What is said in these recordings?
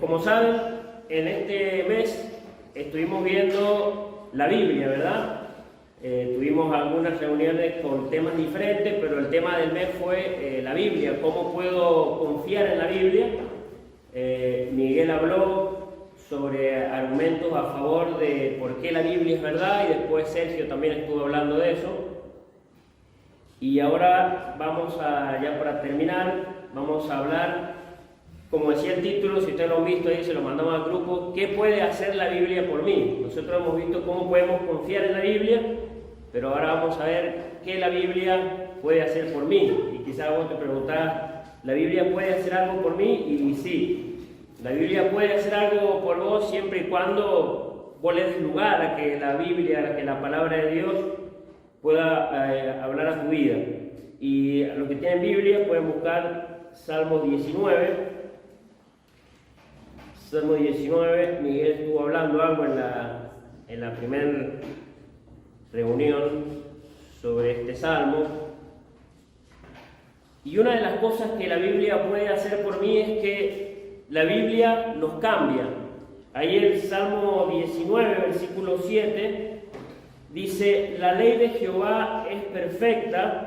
Como saben, en este mes estuvimos viendo la Biblia, ¿verdad? Tuvimos algunas reuniones con temas diferentes, pero el tema del mes fue la Biblia. ¿Cómo puedo confiar en la Biblia? Miguel habló sobre argumentos a favor de por qué la Biblia es verdad, y después Sergio también estuvo hablando de eso. Y ahora ya para terminar, vamos a hablar, como decía el título, si ustedes lo han visto ahí, se lo mandamos al grupo, ¿qué puede hacer la Biblia por mí? Nosotros hemos visto cómo podemos confiar en la Biblia, pero ahora vamos a ver qué la Biblia puede hacer por mí. Y quizás vos te preguntás, ¿la Biblia puede hacer algo por mí? Y sí, la Biblia puede hacer algo por vos siempre y cuando vos le des lugar a que la Biblia, a que la palabra de Dios pueda hablar a tu vida. Y a los que tienen Biblia pueden buscar Salmo 19. Salmo 19, Miguel estuvo hablando algo en la primera reunión sobre este salmo. Y una de las cosas que la Biblia puede hacer por mí es que la Biblia nos cambia. Ahí el Salmo 19, versículo 7, dice: la ley de Jehová es perfecta,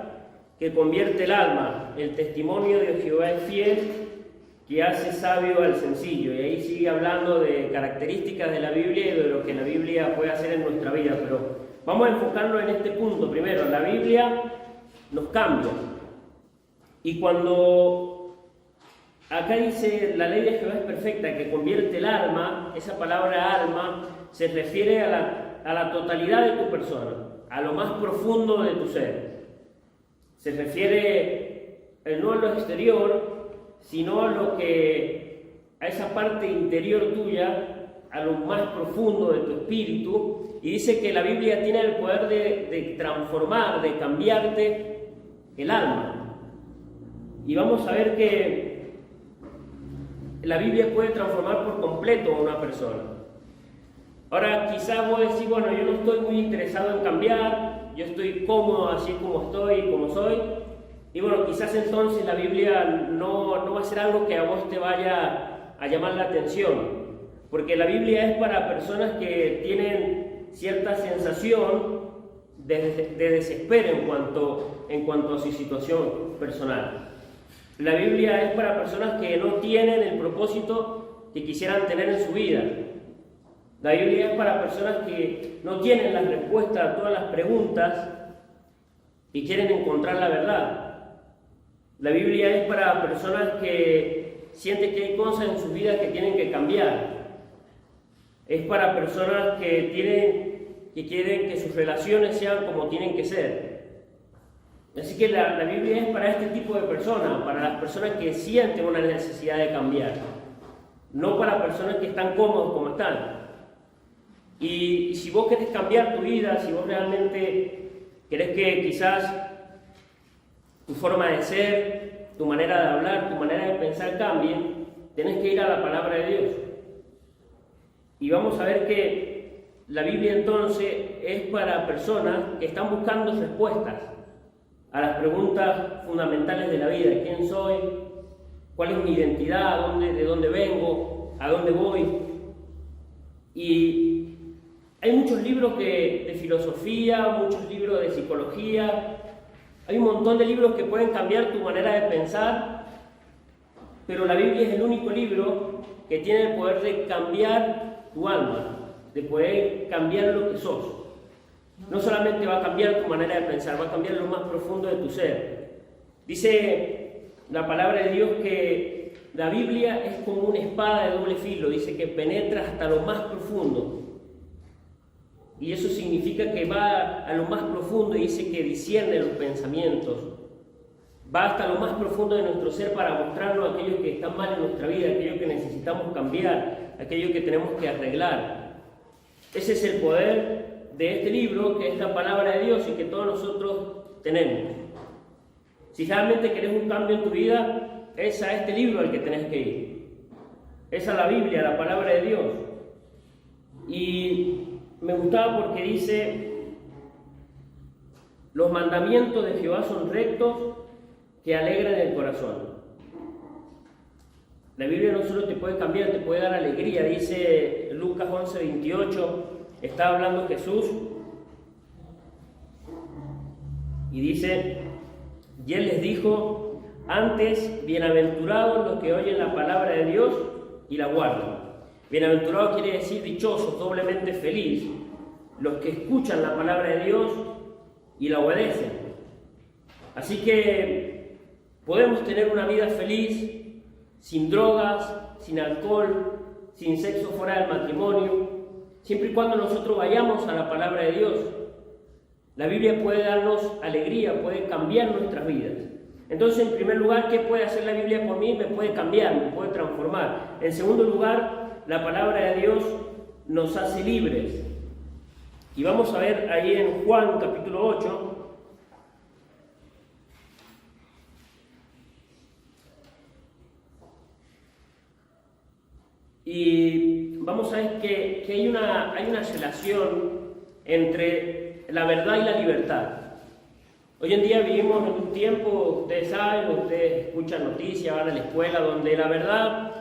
que convierte el alma. El testimonio de Jehová es fiel, que hace sabio al sencillo. Y ahí sigue hablando de características de la Biblia y de lo que la Biblia puede hacer en nuestra vida. Pero vamos a enfocarnos en este punto primero. La Biblia nos cambia. Y cuando acá dice la ley de Jehová es perfecta, que convierte el alma, esa palabra alma se refiere a la totalidad de tu persona, a lo más profundo de tu ser. Se refiere no a lo exterior, sino a esa parte interior tuya, a lo más profundo de tu espíritu. Y dice que la Biblia tiene el poder de transformar, de cambiarte el alma. Y vamos a ver que la Biblia puede transformar por completo a una persona. Ahora, quizás vos decís, bueno, yo no estoy muy interesado en cambiar, yo estoy cómodo así como estoy, como soy. Y bueno, quizás entonces la Biblia no va a ser algo que a vos te vaya a llamar la atención. Porque la Biblia es para personas que tienen cierta sensación de desespero en cuanto a su situación personal. La Biblia es para personas que no tienen el propósito que quisieran tener en su vida. La Biblia es para personas que no tienen la respuesta a todas las preguntas y quieren encontrar la verdad. La Biblia es para personas que sienten que hay cosas en su vida que tienen que cambiar. Es para personas que quieren que sus relaciones sean como tienen que ser. Así que la Biblia es para este tipo de personas, para las personas que sienten una necesidad de cambiar, no para personas que están cómodos como están. Y si vos querés cambiar tu vida, si vos realmente querés que quizás tu forma de ser, tu manera de hablar, tu manera de pensar cambie, tenés que ir a la palabra de Dios. Y vamos a ver que la Biblia entonces es para personas que están buscando respuestas a las preguntas fundamentales de la vida. ¿Quién soy? ¿Cuál es mi identidad? ¿De dónde vengo? ¿A dónde voy? Y hay muchos libros de filosofía, muchos libros de psicología. Hay un montón de libros que pueden cambiar tu manera de pensar, pero la Biblia es el único libro que tiene el poder de cambiar tu alma, de poder cambiar lo que sos. No solamente va a cambiar tu manera de pensar, va a cambiar lo más profundo de tu ser. Dice la palabra de Dios que la Biblia es como una espada de doble filo, dice que penetra hasta lo más profundo. Y eso significa que va a lo más profundo y dice que discierne los pensamientos. Va hasta lo más profundo de nuestro ser para mostrarnos aquello que está mal en nuestra vida, aquello que necesitamos cambiar, aquello que tenemos que arreglar. Ese es el poder de este libro, que es la palabra de Dios y que todos nosotros tenemos. Si realmente querés un cambio en tu vida, es a este libro al que tenés que ir. Es a la Biblia, a la palabra de Dios. Y me gustaba porque dice: los mandamientos de Jehová son rectos, que alegran el corazón. La Biblia no solo te puede cambiar, te puede dar alegría. Dice Lucas 11:28, está hablando Jesús y dice, y Él les dijo, antes, bienaventurados los que oyen la palabra de Dios y la guardan. Bienaventurado quiere decir dichosos, doblemente feliz, los que escuchan la palabra de Dios y la obedecen. Así que podemos tener una vida feliz, sin drogas, sin alcohol, sin sexo fuera del matrimonio, siempre y cuando nosotros vayamos a la palabra de Dios. La Biblia puede darnos alegría, puede cambiar nuestras vidas. Entonces, en primer lugar, ¿qué puede hacer la Biblia por mí? Me puede cambiar, me puede transformar. En segundo lugar, la palabra de Dios nos hace libres. Y vamos a ver ahí en Juan capítulo 8, y vamos a ver que hay una relación entre la verdad y la libertad. Hoy en día vivimos en un tiempo, ustedes saben, ustedes escuchan noticias, van a la escuela, donde la verdad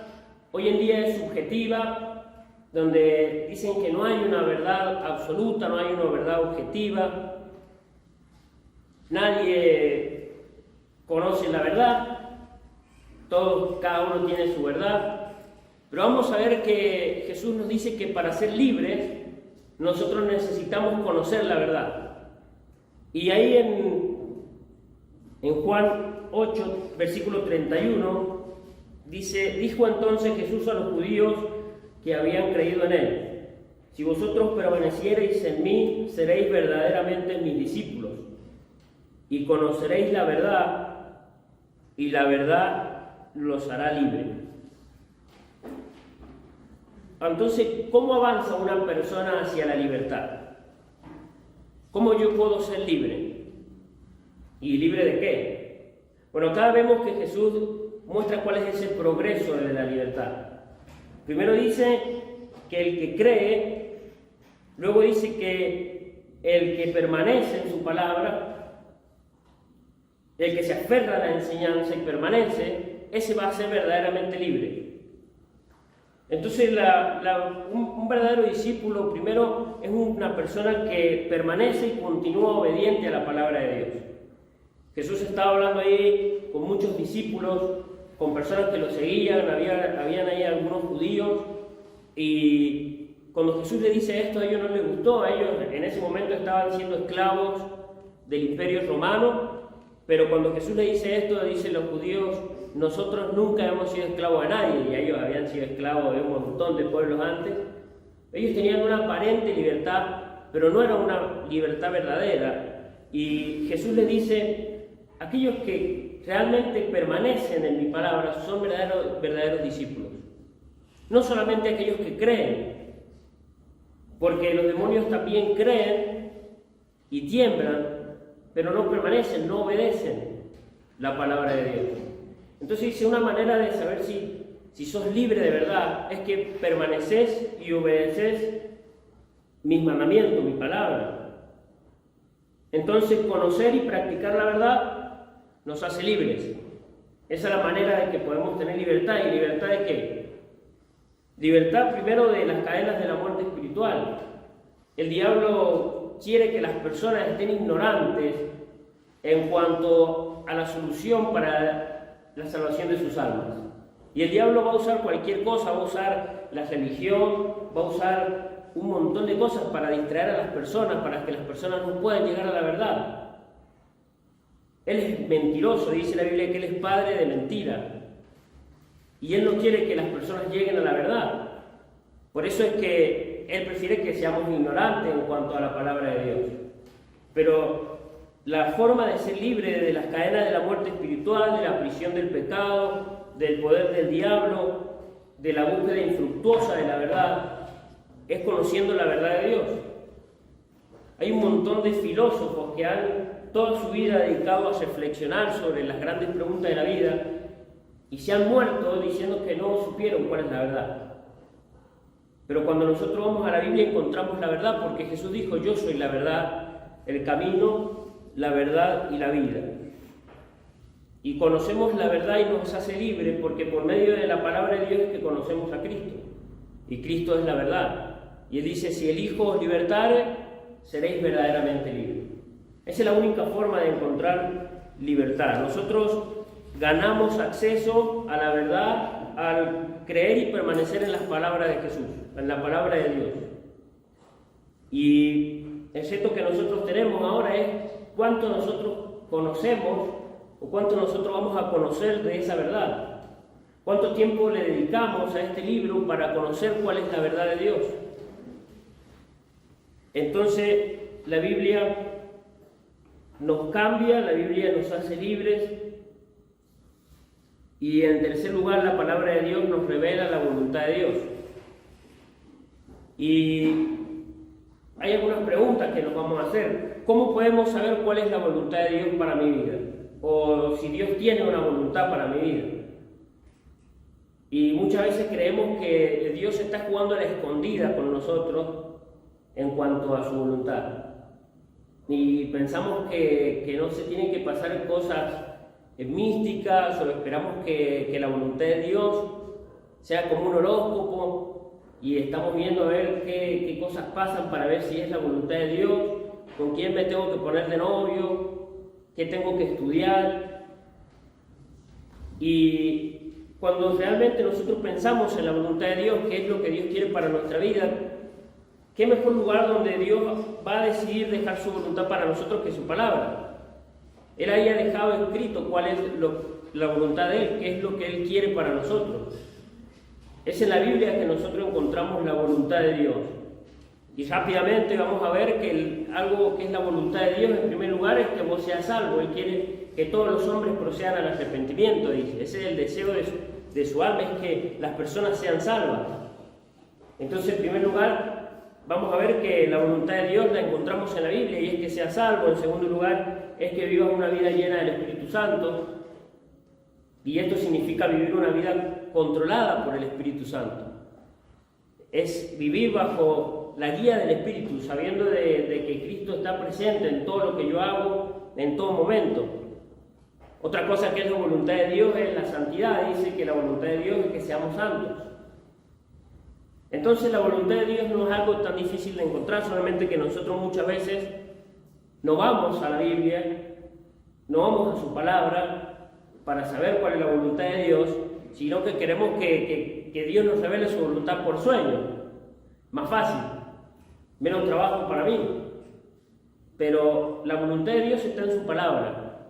hoy en día es subjetiva, donde dicen que no hay una verdad absoluta, no hay una verdad objetiva, nadie conoce la verdad, cada uno tiene su verdad. Pero vamos a ver que Jesús nos dice que para ser libres nosotros necesitamos conocer la verdad. Y ahí en Juan 8, versículo 31, dice, dijo entonces Jesús a los judíos que habían creído en Él, si vosotros permaneciereis en mí, seréis verdaderamente mis discípulos, y conoceréis la verdad, y la verdad los hará libres. Entonces, ¿cómo avanza una persona hacia la libertad? ¿Cómo yo puedo ser libre? ¿Y libre de qué? Bueno, acá vemos que Jesús muestra cuál es ese progreso de la libertad. Primero dice que el que cree, luego dice que el que permanece en su palabra, el que se aferra a la enseñanza y permanece, ese va a ser verdaderamente libre. Entonces, un verdadero discípulo, primero, es una persona que permanece y continúa obediente a la palabra de Dios. Jesús estaba hablando ahí con muchos discípulos, con personas que lo seguían, habían ahí algunos judíos, y cuando Jesús le dice esto, a ellos no les gustó, a ellos en ese momento estaban siendo esclavos del imperio romano, pero cuando Jesús le dice esto, dicen los judíos, nosotros nunca hemos sido esclavos de nadie, y ellos habían sido esclavos de un montón de pueblos antes. Ellos tenían una aparente libertad, pero no era una libertad verdadera. Y Jesús les dice, aquellos que realmente permanecen en mi palabra son verdaderos discípulos. No solamente aquellos que creen, porque los demonios también creen y tiemblan, pero no permanecen, no obedecen la palabra de Dios. Entonces dice, una manera de saber si sos libre de verdad es que permaneces y obedeces mis mandamientos, mi palabra. Entonces conocer y practicar la verdad nos hace libres. Esa es la manera de que podemos tener libertad. ¿Y libertad de qué? Libertad primero de las cadenas de la muerte espiritual. El diablo quiere que las personas estén ignorantes en cuanto a la solución para la salvación de sus almas. Y el diablo va a usar cualquier cosa, va a usar la religión, va a usar un montón de cosas para distraer a las personas, para que las personas no puedan llegar a la verdad. Él es mentiroso, dice la Biblia que él es padre de mentira. Y él no quiere que las personas lleguen a la verdad. Por eso es que él prefiere que seamos ignorantes en cuanto a la palabra de Dios. Pero la forma de ser libre de las cadenas de la muerte espiritual, de la prisión del pecado, del poder del diablo, de la búsqueda infructuosa de la verdad, es conociendo la verdad de Dios. Hay un montón de filósofos que han toda su vida dedicado a reflexionar sobre las grandes preguntas de la vida y se han muerto diciendo que no supieron cuál es la verdad. Pero cuando nosotros vamos a la Biblia encontramos la verdad, porque Jesús dijo, yo soy la verdad, el camino, la verdad y la vida. Y conocemos la verdad y nos hace libres porque por medio de la palabra de Dios es que conocemos a Cristo. Y Cristo es la verdad. Y Él dice, si el Hijo os libertare, seréis verdaderamente libres. Esa es la única forma de encontrar libertad. Nosotros ganamos acceso a la verdad al creer y permanecer en las palabras de Jesús, en la palabra de Dios. Y el reto que nosotros tenemos ahora es cuánto nosotros conocemos o cuánto nosotros vamos a conocer de esa verdad. ¿Cuánto tiempo le dedicamos a este libro para conocer cuál es la verdad de Dios? Entonces, la Biblia nos cambia, la Biblia nos hace libres. Y en tercer lugar, la palabra de Dios nos revela la voluntad de Dios. Y hay algunas preguntas que nos vamos a hacer. ¿Cómo podemos saber cuál es la voluntad de Dios para mi vida? O si Dios tiene una voluntad para mi vida. Y muchas veces creemos que Dios está jugando a la escondida con nosotros en cuanto a su voluntad. Y pensamos que no se tienen que pasar cosas místicas o esperamos que la voluntad de Dios sea como un horóscopo y estamos viendo a ver qué cosas pasan para ver si es la voluntad de Dios, con quién me tengo que poner de novio, qué tengo que estudiar. Y cuando realmente nosotros pensamos en la voluntad de Dios, qué es lo que Dios quiere para nuestra vida, qué mejor lugar donde Dios va a decidir dejar su voluntad para nosotros que su palabra. Él haya dejado escrito cuál es la voluntad de Él, qué es lo que Él quiere para nosotros. Es en la Biblia que nosotros encontramos la voluntad de Dios. Y rápidamente vamos a ver que algo que es la voluntad de Dios, en primer lugar, es que vos seas salvo. Él quiere que todos los hombres procedan al arrepentimiento, dice. Ese es el deseo de su alma, es que las personas sean salvas. Entonces, en primer lugar, vamos a ver que la voluntad de Dios la encontramos en la Biblia y es que sea salvo. En segundo lugar, es que vivas una vida llena del Espíritu Santo. Y esto significa vivir una vida controlada por el Espíritu Santo. Es vivir bajo la guía del Espíritu, sabiendo de que Cristo está presente en todo lo que yo hago, en todo momento. Otra cosa que es la voluntad de Dios es la santidad. Dice que la voluntad de Dios es que seamos santos. Entonces la voluntad de Dios no es algo tan difícil de encontrar, solamente que nosotros muchas veces no vamos a la Biblia, no vamos a su palabra para saber cuál es la voluntad de Dios, sino que queremos que Dios nos revele su voluntad por sueño. Más fácil, menos trabajo para mí. Pero la voluntad de Dios está en su palabra.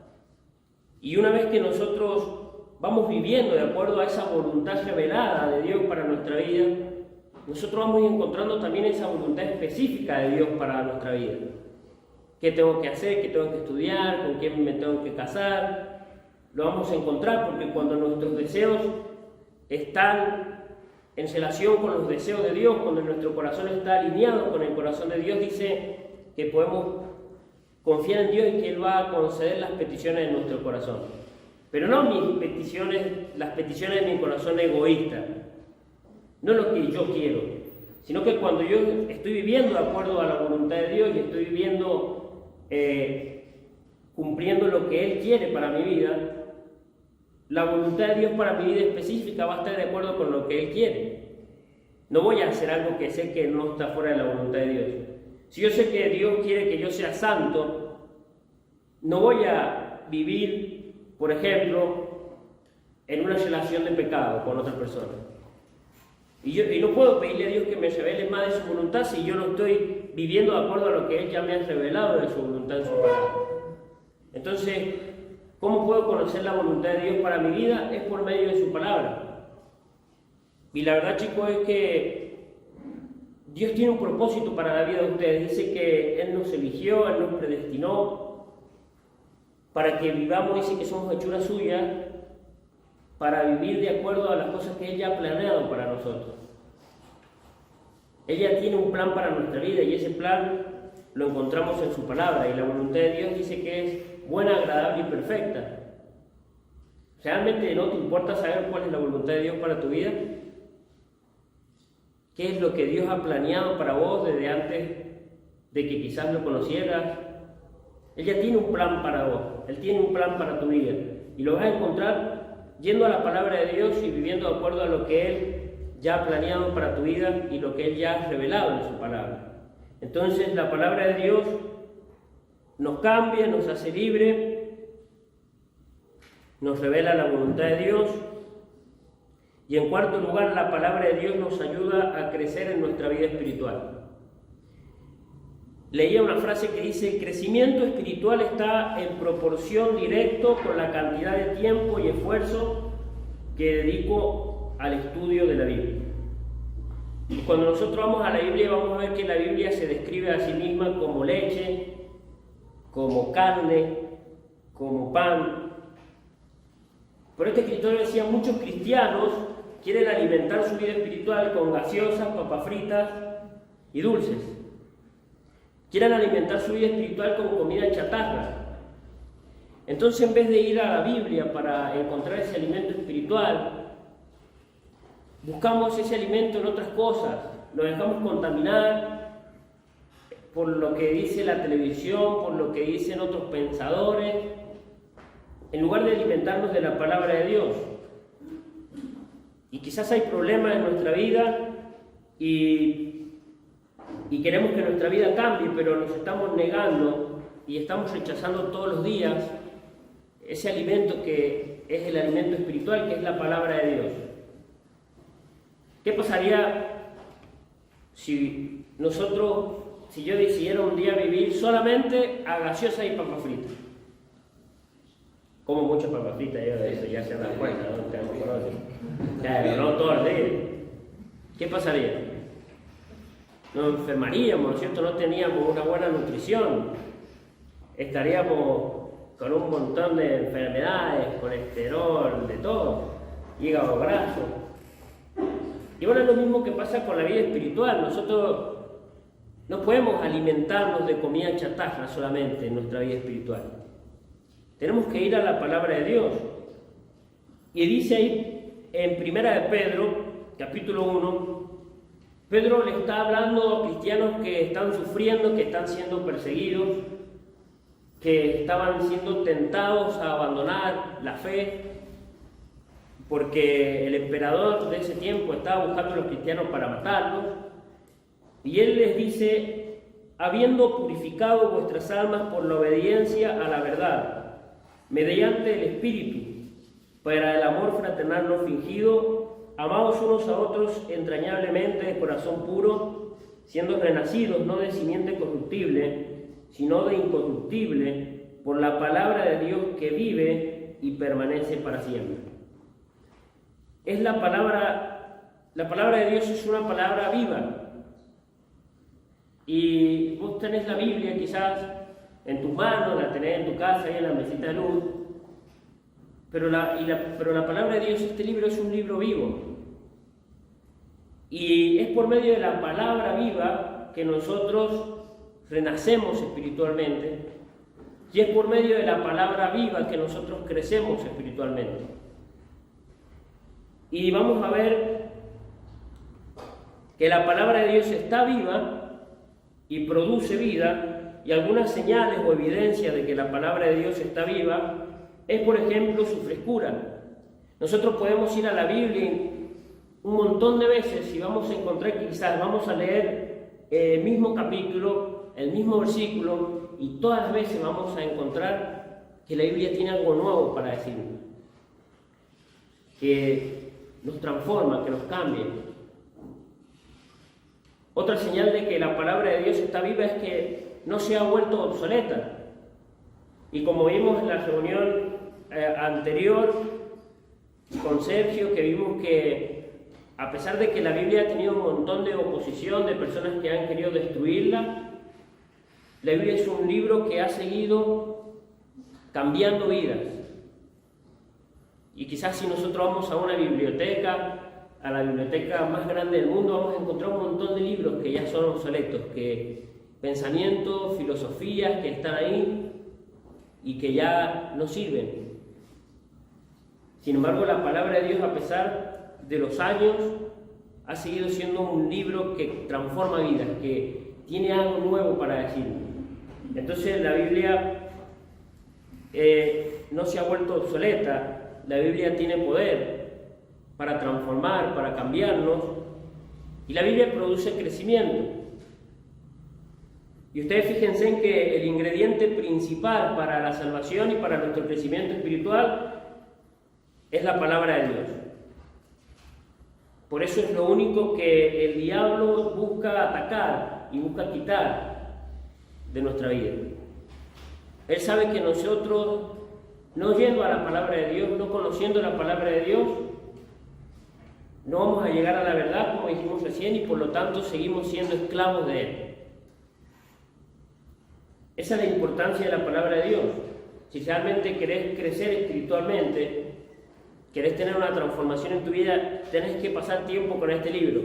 Y una vez que nosotros vamos viviendo de acuerdo a esa voluntad revelada de Dios para nuestra vida, nosotros vamos encontrando también esa voluntad específica de Dios para nuestra vida. ¿Qué tengo que hacer? ¿Qué tengo que estudiar? ¿Con quién me tengo que casar? Lo vamos a encontrar porque cuando nuestros deseos están en relación con los deseos de Dios, cuando nuestro corazón está alineado con el corazón de Dios, dice que podemos confiar en Dios y que Él va a conceder las peticiones de nuestro corazón. Pero no las peticiones de mi corazón egoísta, no lo que yo quiero, sino que cuando yo estoy viviendo de acuerdo a la voluntad de Dios y estoy viviendo, cumpliendo lo que Él quiere para mi vida, la voluntad de Dios para mi vida específica va a estar de acuerdo con lo que Él quiere. No voy a hacer algo que sé que no está fuera de la voluntad de Dios. Si yo sé que Dios quiere que yo sea santo, no voy a vivir, por ejemplo, en una relación de pecado con otra persona. Y no puedo pedirle a Dios que me revele más de su voluntad si yo no estoy viviendo de acuerdo a lo que Él ya me ha revelado de su voluntad en su palabra. Entonces, ¿cómo puedo conocer la voluntad de Dios para mi vida? Es por medio de su palabra. Y la verdad, chicos, es que Dios tiene un propósito para la vida de ustedes. Dice que Él nos eligió, Él nos predestinó para que vivamos, dice que somos hechura suya, para vivir de acuerdo a las cosas que Él ya ha planeado para nosotros. Ella tiene un plan para nuestra vida y ese plan lo encontramos en su palabra. Y la voluntad de Dios dice que es buena, agradable y perfecta. ¿Realmente no te importa saber cuál es la voluntad de Dios para tu vida? ¿Qué es lo que Dios ha planeado para vos desde antes de que quizás lo conocieras? Él ya tiene un plan para vos, Él tiene un plan para tu vida. Y lo vas a encontrar yendo a la palabra de Dios y viviendo de acuerdo a lo que Él ya ha planeado para tu vida y lo que Él ya ha revelado en su palabra. Entonces la palabra de Dios nos cambia, nos hace libre, nos revela la voluntad de Dios. Y en cuarto lugar, la palabra de Dios nos ayuda a crecer en nuestra vida espiritual. Leía una frase que dice: el crecimiento espiritual está en proporción directa con la cantidad de tiempo y esfuerzo que dedico al estudio de la Biblia. Y cuando nosotros vamos a la Biblia, vamos a ver que la Biblia se describe a sí misma como leche, como carne, como pan. Por este escritor decía: muchos cristianos quieren alimentar su vida espiritual con gaseosas, papas fritas y dulces. Quieren alimentar su vida espiritual con comida chatarra. Entonces, en vez de ir a la Biblia para encontrar ese alimento espiritual, buscamos ese alimento en otras cosas. Nos dejamos contaminar por lo que dice la televisión, por lo que dicen otros pensadores, en lugar de alimentarnos de la palabra de Dios. Y quizás hay problemas en nuestra vida y queremos que nuestra vida cambie, pero nos estamos negando y estamos rechazando todos los días ese alimento que es el alimento espiritual, que es la palabra de Dios. ¿Qué pasaría si yo decidiera un día vivir solamente a gaseosa y papas fritas? Como muchas papas fritas, yo de eso ya se dan cuenta, ¿no? Claro, no todos los días. ¿Qué pasaría? Nos enfermaríamos, ¿no es cierto? No teníamos una buena nutrición. Estaríamos con un montón de enfermedades, colesterol, de todo, hígado graso. Y bueno, es lo mismo que pasa con la vida espiritual. Nosotros no podemos alimentarnos de comida chatarra solamente en nuestra vida espiritual. Tenemos que ir a la palabra de Dios. Y dice ahí en Primera de Pedro, capítulo 1, Pedro le está hablando a cristianos que están sufriendo, que están siendo perseguidos, que estaban siendo tentados a abandonar la fe, porque el emperador de ese tiempo estaba buscando a los cristianos para matarlos. Y él les dice: habiendo purificado vuestras almas por la obediencia a la verdad, mediante el Espíritu, para el amor fraternal no fingido, amaos unos a otros entrañablemente de corazón puro, siendo renacidos no de simiente corruptible, sino de incorruptible, por la palabra de Dios que vive y permanece para siempre. Es la palabra de Dios es una palabra viva. Y vos tenés la Biblia quizás en tus manos, la tenés en tu casa, ahí en la mesita de luz. Pero la palabra de Dios, este libro es un libro vivo. Y es por medio de la palabra viva que nosotros renacemos espiritualmente. Y es por medio de la palabra viva que nosotros crecemos espiritualmente. Y vamos a ver que la palabra de Dios está viva y produce vida. Y algunas señales o evidencias de que la palabra de Dios está viva es, por ejemplo, su frescura. Nosotros podemos ir a la Biblia un montón de veces y vamos a encontrar que quizás vamos a leer el mismo capítulo, el mismo versículo, y todas las veces vamos a encontrar que la Biblia tiene algo nuevo para decirnos, que nos transforma, que nos cambia. Otra señal de que la palabra de Dios está viva es que no se ha vuelto obsoleta. Y como vimos en la reunión anterior con Sergio, que vimos que a pesar de que la Biblia ha tenido un montón de oposición de personas que han querido destruirla, la Biblia es un libro que ha seguido cambiando vidas. Y quizás si nosotros vamos a una biblioteca, a la biblioteca más grande del mundo, vamos a encontrar un montón de libros que ya son obsoletos, que pensamientos, filosofías que están ahí y que ya no sirven. Sin embargo, la palabra de Dios, a pesar de los años, ha seguido siendo un libro que transforma vidas, que tiene algo nuevo para decir. Entonces la Biblia no se ha vuelto obsoleta. La Biblia tiene poder para transformar, para cambiarnos, y la Biblia produce crecimiento. Y ustedes fíjense en que el ingrediente principal para la salvación y para nuestro crecimiento espiritual es la palabra de Dios. Por eso es lo único que el diablo busca atacar y busca quitar de nuestra vida. Él sabe que nosotros, no yendo a la palabra de Dios, no conociendo la palabra de Dios, no vamos a llegar a la verdad, como dijimos recién, y por lo tanto seguimos siendo esclavos de Él. Esa es la importancia de la palabra de Dios. Si realmente querés crecer espiritualmente, querés tener una transformación en tu vida, tenés que pasar tiempo con este libro.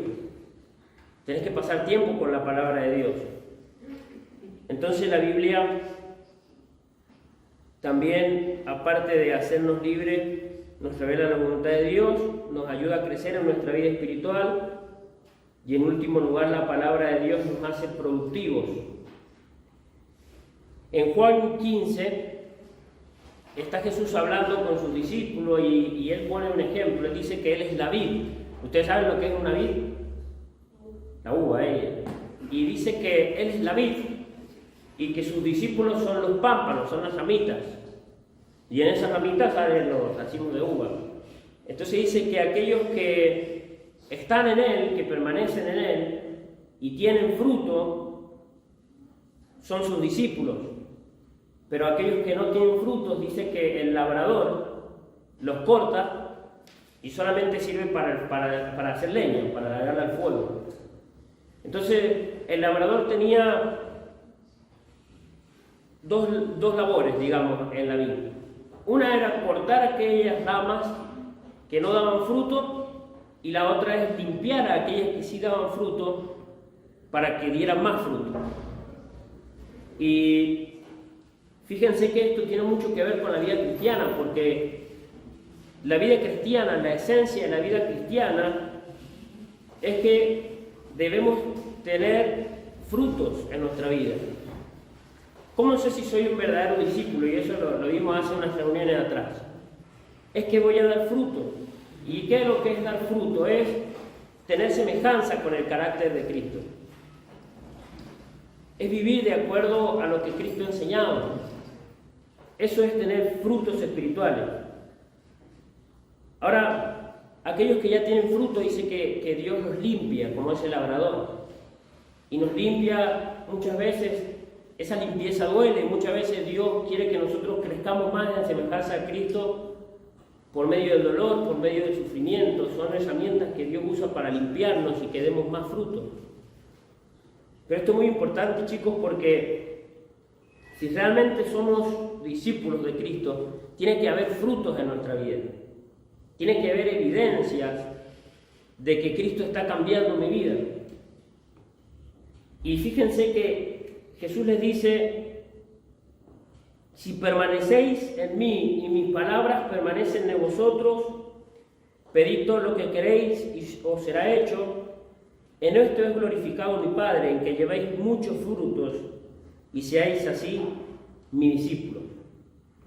Tenés que pasar tiempo con la palabra de Dios. Entonces la Biblia también, aparte de hacernos libres, nos revela la voluntad de Dios, nos ayuda a crecer en nuestra vida espiritual y en último lugar la palabra de Dios nos hace productivos. En Juan 15 está Jesús hablando con sus discípulos y él pone un ejemplo. Él dice que él es la vid. ¿Ustedes saben lo que es una vid? La uva, y dice que él es la vid y que sus discípulos son los pámpanos, son las ramitas, y en esas ramitas salen los racimos de uva. Entonces dice que aquellos que están en él, que permanecen en él y tienen fruto, son sus discípulos. Pero aquellos que no tienen frutos, dice que el labrador los corta y solamente sirve para hacer leña, para darle al fuego. Entonces el labrador tenía dos labores, digamos, en la vida. Una era cortar aquellas ramas que no daban fruto, y la otra es limpiar a aquellas que sí daban fruto para que dieran más fruto. Y fíjense que esto tiene mucho que ver con la vida cristiana, porque la vida cristiana, la esencia de la vida cristiana es que debemos tener frutos en nuestra vida. ¿Cómo sé si soy un verdadero discípulo? Y eso lo vimos hace unas reuniones atrás. Es que voy a dar fruto. ¿Y qué es lo que es dar fruto? Es tener semejanza con el carácter de Cristo. Es vivir de acuerdo a lo que Cristo ha enseñado. Eso es tener frutos espirituales. Ahora, aquellos que ya tienen fruto, dice que Dios los limpia, como es el labrador. Y nos limpia muchas veces. Esa limpieza duele, muchas veces Dios quiere que nosotros crezcamos más en semejanza a Cristo por medio del dolor, por medio del sufrimiento. Son herramientas que Dios usa para limpiarnos y que demos más fruto. Pero esto es muy importante, chicos, porque si realmente somos discípulos de Cristo, tiene que haber frutos en nuestra vida. Tiene que haber evidencias de que Cristo está cambiando mi vida. Y fíjense que Jesús les dice: si permanecéis en mí y mis palabras permanecen en vosotros, pedid todo lo que queréis y os será hecho. En esto es glorificado mi Padre, en que llevéis muchos frutos y seáis así mi discípulo.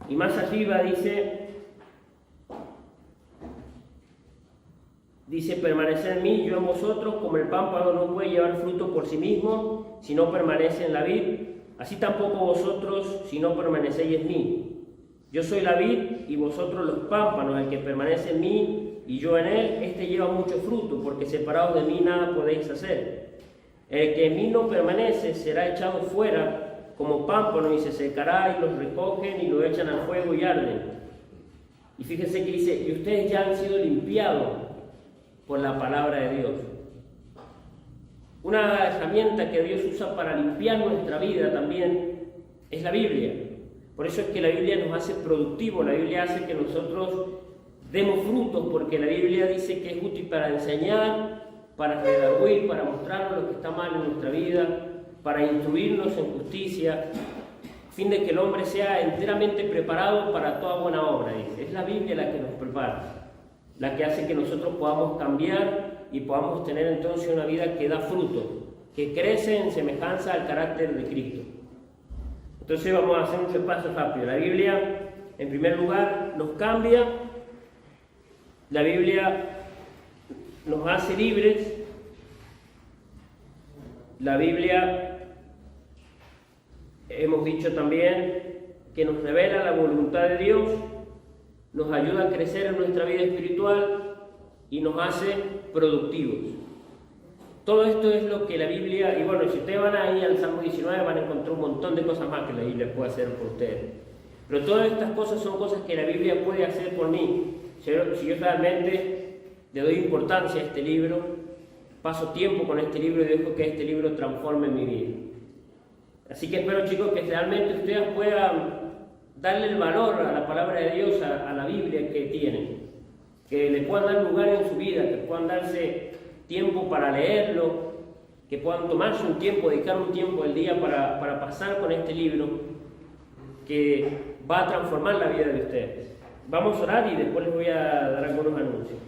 Y más arriba dice permanecer en mí, yo en vosotros, como el pámpano no puede llevar fruto por sí mismo si no permanece en la vid, así tampoco vosotros si no permanecéis en mí. Yo soy la vid y vosotros los pámpanos. El que permanece en mí y yo en él, este lleva mucho fruto, porque separados de mí nada podéis hacer. El que en mí no permanece será echado fuera como pámpano y se secará, y los recogen y lo echan al fuego y arden. Y fíjense que dice: y ustedes ya han sido limpiados por la palabra de Dios. Una herramienta que Dios usa para limpiar nuestra vida también es la Biblia. Por eso es que la Biblia nos hace productivos, la Biblia hace que nosotros demos frutos, porque la Biblia dice que es útil para enseñar, para redarguir, para mostrarnos lo que está mal en nuestra vida, para instruirnos en justicia, a fin de que el hombre sea enteramente preparado para toda buena obra. Dice. Es la Biblia la que nos prepara, la que hace que nosotros podamos cambiar y podamos tener entonces una vida que da fruto, que crece en semejanza al carácter de Cristo. Entonces vamos a hacer un repaso rápido. La Biblia En primer lugar, nos cambia. La Biblia nos hace libres. La Biblia, hemos dicho también, que nos revela la voluntad de Dios, nos ayuda a crecer en nuestra vida espiritual y nos hace productivos. Todo esto es lo que la Biblia, y bueno, si ustedes van ahí al Salmo 19 van a encontrar un montón de cosas más que la Biblia puede hacer por ustedes. Pero todas estas cosas son cosas que la Biblia puede hacer por mí. Si yo realmente le doy importancia a este libro, paso tiempo con este libro y dejo que este libro transforme mi vida. Así que espero, chicos, que realmente ustedes puedan darle el valor a la palabra de Dios, a la Biblia que tienen, que le puedan dar lugar en su vida, que puedan darse tiempo para leerlo, que puedan tomarse un tiempo, dedicar un tiempo del día para pasar con este libro que va a transformar la vida de ustedes. Vamos a orar y después les voy a dar algunos anuncios.